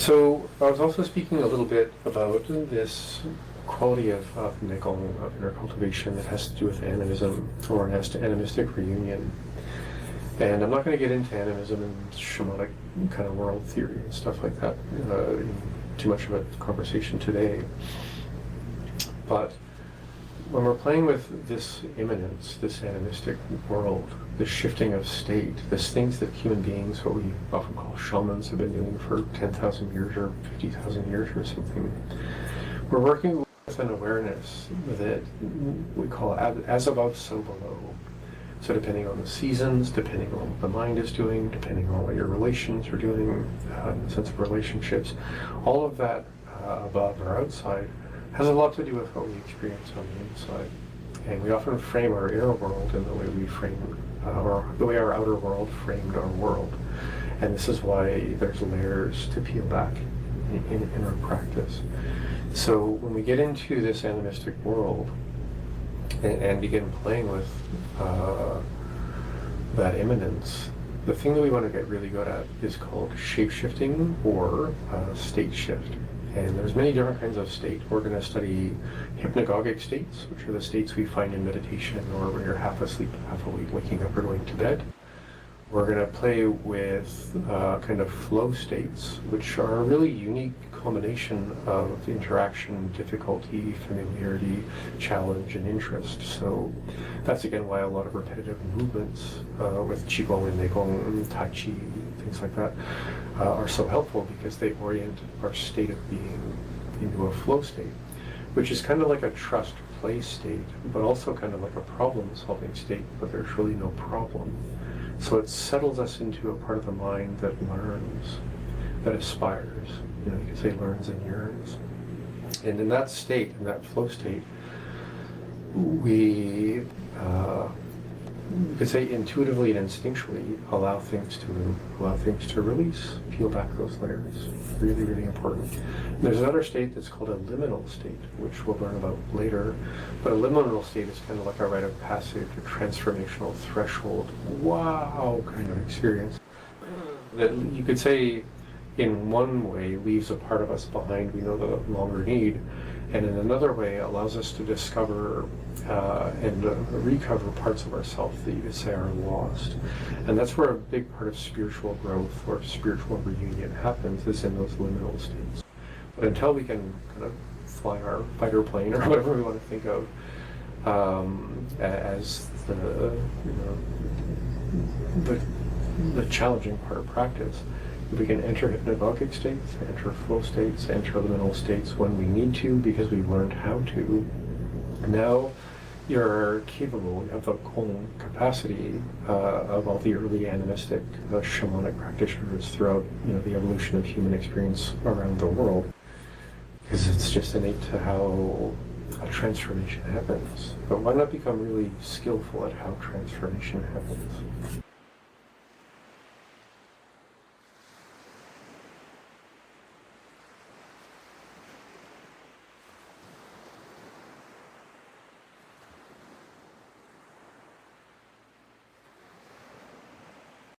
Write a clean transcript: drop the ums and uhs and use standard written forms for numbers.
So I was also speaking a little bit about this quality of Nei Gong, of inner cultivation, that has to do with animism, or an animistic reunion. And I'm not going to get into animism and shamanic kind of world theory and stuff like that in too much of a conversation today. But when we're playing with this immanence, this animistic world, this shifting of state, these things that human beings, what we often call shamans, have been doing for 10,000 years or 50,000 years or something, we're working with an awareness that we call as above, so below. So depending on the seasons, depending on what the mind is doing, depending on what your relations are doing, in the sense of relationships, all of that above or outside has a lot to do with what we experience on the inside. And we often frame our inner world in the way we frame, or the way our outer world framed our world. And this is why there's layers to peel back in our practice. So when we get into this animistic world and begin playing with that immanence, the thing that we want to get really good at is called shapeshifting or state shift. And there's many different kinds of state. We're going to study hypnagogic states, which are the states we find in meditation or when you're half asleep, half awake, waking up or going to bed. We're going to play with kind of flow states, which are a really unique combination of interaction, difficulty, familiarity, challenge, and interest. So that's again why a lot of repetitive movements with Qigong and Nei Gong, Tai Chi, things like that, are so helpful because they orient our state of being into a flow state, which is kind of like a trust play state, but also kind of like a problem-solving state, but there's really no problem. So it settles us into a part of the mind that learns, that aspires. You could say learns and yearns. And in that state, in that flow state, we could say intuitively and instinctually allow things to move, allow things to release, peel back those layers. Really, really important. And there's another state that's called a liminal state, which we'll learn about later. But a liminal state is kind of like a rite of passage, a transformational threshold, wow kind of experience that you could say in one way leaves a part of us behind we no longer need, and in another way allows us to discover and recover parts of ourselves that you could say are lost. And that's where a big part of spiritual growth or spiritual reunion happens, is in those liminal states. But until we can kind of fly our fighter plane or whatever we want to think of as the challenging part of practice, we can enter hypnagogic states, enter flow states, enter liminal states when we need to because we've learned how to. Now you're capable, you have the Gong capacity of all the early animistic shamanic practitioners throughout the evolution of human experience around the world, because it's just innate to how a transformation happens. But why not become really skillful at how transformation happens?